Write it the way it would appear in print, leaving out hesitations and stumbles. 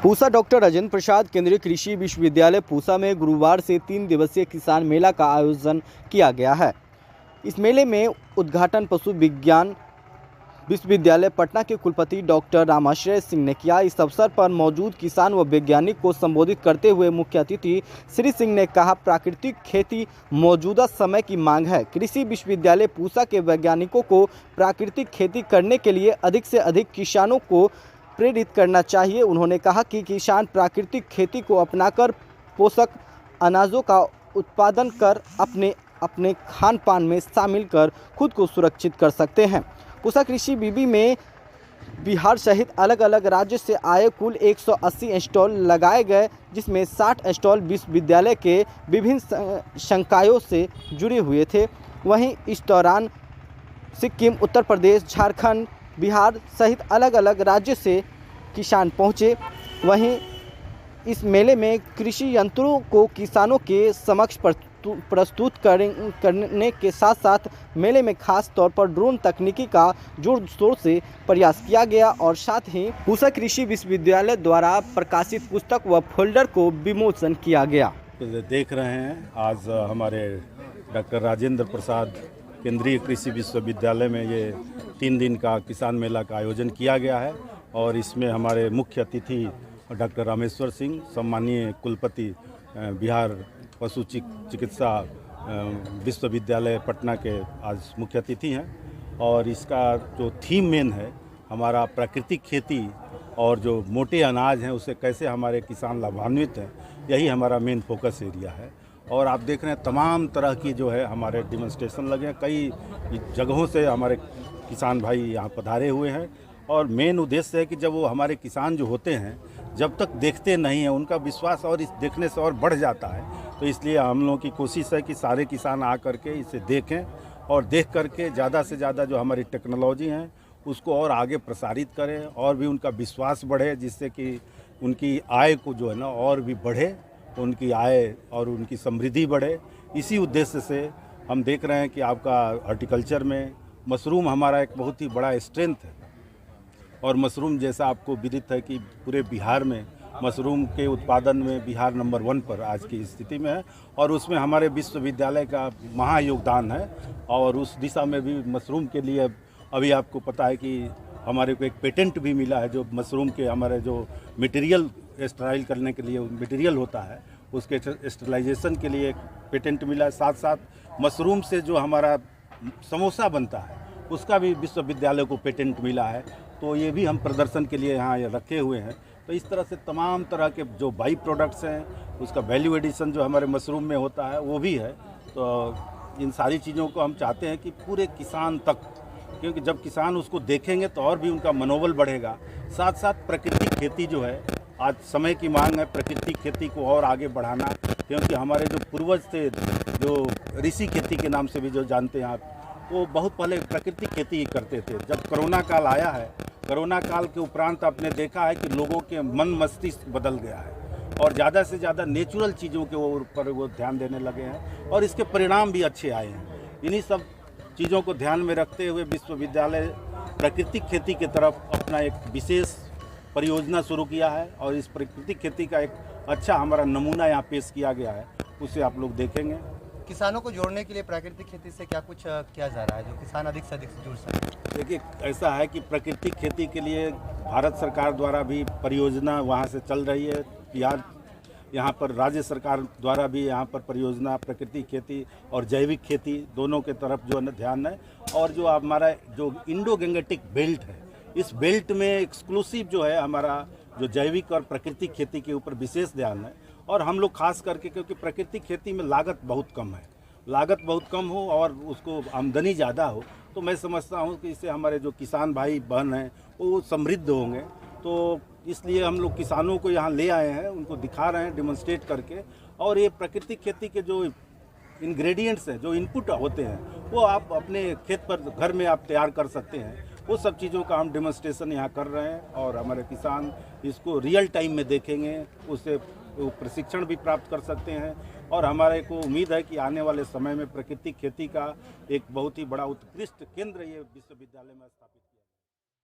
Pusa doctor Rajendra Prasad केंद्रीय कृषि विश्वविद्यालय पूसा में गुरुवार से 3 दिवसीय किसान मेला का आयोजन किया गया है। इस मेले में उद्घाटन पशु विज्ञान विश्वविद्यालय पटना के कुलपति डॉक्टर रामाश्रय सिंह ने किया। इस अवसर पर मौजूद किसान व वैज्ञानिक को संबोधित करते हुए मुख्य अतिथि श्री सिंह ने कहा, प्राकृतिक खेती मौजूदा समय की मांग है। कृषि विश्वविद्यालय पूसा के वैज्ञानिकों को प्राकृतिक खेती करने के लिए अधिक से अधिक किसानों को प्रेरित करना चाहिए। उन्होंने कहा कि किसान प्राकृतिक खेती को अपनाकर पोषक अनाजों का उत्पादन कर अपने खान पान में शामिल कर खुद को सुरक्षित कर सकते हैं। पूसा कृषि विवि में बिहार सहित अलग अलग राज्य से आए कुल 180 स्टॉल लगाए गए, जिसमें 60 स्टॉल विश्वविद्यालय के विभिन्न संकायों से जुड़े हुए थे। वहीं इस दौरान सिक्किम, उत्तर प्रदेश, झारखंड, बिहार सहित अलग अलग राज्य से किसान पहुंचे। वहीं इस मेले में कृषि यंत्रों को किसानों के समक्ष प्रस्तुत करने के साथ साथ मेले में खास तौर पर ड्रोन तकनीकी का जोर शोर से प्रयास किया गया और साथ ही पूसा कृषि विश्वविद्यालय द्वारा प्रकाशित पुस्तक व फोल्डर को विमोचन किया गया। देख रहे हैं आज हमारे डॉक्टर राजेंद्र प्रसाद केंद्रीय कृषि विश्वविद्यालय में ये 3 दिन का किसान मेला का आयोजन किया गया है और इसमें हमारे मुख्य अतिथि डॉक्टर रामेश्वर सिंह, सम्मानीय कुलपति बिहार पशु चिकित्सा विश्वविद्यालय पटना के आज मुख्य अतिथि हैं। और इसका जो थीम मेन है हमारा प्राकृतिक खेती और जो मोटे अनाज हैं उससे कैसे हमारे किसान लाभान्वित हैं, यही हमारा मेन फोकस एरिया है। और आप देख रहे हैं तमाम तरह की जो है हमारे डेमोन्स्ट्रेशन लगे हैं, कई जगहों से हमारे किसान भाई यहाँ पधारे हुए हैं। और मेन उद्देश्य है कि जब वो हमारे किसान जो होते हैं जब तक देखते नहीं हैं उनका विश्वास और इस देखने से और बढ़ जाता है। तो इसलिए हम लोगों की कोशिश है कि सारे किसान आ करके इसे देखें और देख करके ज़्यादा से ज़्यादा जो हमारी टेक्नोलॉजी हैं उसको और आगे प्रसारित करें और भी उनका विश्वास बढ़े, जिससे कि उनकी आय को जो है ना और भी बढ़े, उनकी आय और उनकी समृद्धि बढ़े। इसी उद्देश्य से हम देख रहे हैं कि आपका हॉर्टिकल्चर में मशरूम हमारा एक बहुत ही बड़ा स्ट्रेंथ है। और मशरूम जैसा आपको विदित है कि पूरे बिहार में मशरूम के उत्पादन में बिहार नंबर 1 पर आज की स्थिति में है और उसमें हमारे विश्वविद्यालय का महा योगदान है। और उस दिशा में भी मशरूम के लिए अभी आपको पता है कि हमारे को एक पेटेंट भी मिला है, जो मशरूम के हमारे जो मटेरियल स्टराइल करने के लिए मटेरियल होता है उसके स्टरलाइजेशन के लिए एक पेटेंट मिला है। साथ साथ मशरूम से जो हमारा समोसा बनता है उसका भी विश्वविद्यालय को पेटेंट मिला है। तो ये भी हम प्रदर्शन के लिए यहाँ रखे हुए हैं। तो इस तरह से तमाम तरह के जो बाई प्रोडक्ट्स हैं उसका वैल्यू एडिशन जो हमारे मशरूम में होता है वो भी है। तो इन सारी चीज़ों को हम चाहते हैं कि पूरे किसान तक, क्योंकि जब किसान उसको देखेंगे तो और भी उनका मनोबल बढ़ेगा। साथ साथ प्राकृतिक खेती जो है आज समय की मांग है, प्राकृतिक खेती को और आगे बढ़ाना, क्योंकि हमारे जो पूर्वज थे जो ऋषि खेती के नाम से भी जो जानते हैं आप, वो बहुत पहले प्राकृतिक खेती ही करते थे। जब कोरोना काल आया है, कोरोना काल के उपरांत आपने देखा है कि लोगों के मन मस्तिष्क बदल गया है और ज़्यादा से ज़्यादा नेचुरल चीज़ों के ऊपर वो ध्यान देने लगे हैं और इसके परिणाम भी अच्छे आए हैं। इन्हीं सब चीज़ों को ध्यान में रखते हुए विश्वविद्यालय प्राकृतिक खेती की तरफ अपना एक विशेष परियोजना शुरू किया है और इस प्राकृतिक खेती का एक अच्छा हमारा नमूना यहाँ पेश किया गया है, उसे आप लोग देखेंगे। किसानों को जोड़ने के लिए प्राकृतिक खेती से क्या कुछ किया जा रहा है जो किसान अधिक से अधिक जुड़ सके? देखिए, ऐसा है कि प्राकृतिक खेती के लिए भारत सरकार द्वारा भी परियोजना वहाँ से चल रही है। बिहार यहाँ पर राज्य सरकार द्वारा भी यहाँ पर परियोजना प्राकृतिक खेती और जैविक खेती दोनों के तरफ जो है ध्यान है। और जो हमारा जो इंडो गंगेटिक बेल्ट है, इस बेल्ट में एक्सक्लूसिव जो है हमारा जो जैविक और प्राकृतिक खेती के ऊपर विशेष ध्यान है। और हम लोग खास करके, क्योंकि प्राकृतिक खेती में लागत बहुत कम हो और उसको आमदनी ज़्यादा हो, तो मैं समझता हूँ कि इससे हमारे जो किसान भाई बहन हैं वो समृद्ध होंगे। तो इसलिए हम लोग किसानों को यहाँ ले आए हैं, उनको दिखा रहे हैं डेमोन्स्ट्रेट करके। और ये प्राकृतिक खेती के जो इंग्रेडिएंट्स हैं, जो इनपुट होते हैं, वो आप अपने खेत पर घर में आप तैयार कर सकते हैं। वो सब चीज़ों का हम डेमोन्स्ट्रेशन यहाँ कर रहे हैं और हमारे किसान इसको रियल टाइम में देखेंगे, उससे प्रशिक्षण भी प्राप्त कर सकते हैं। और हमारे को उम्मीद है कि आने वाले समय में प्राकृतिक खेती का एक बहुत ही बड़ा उत्कृष्ट केंद्र ये विश्वविद्यालय में स्थापित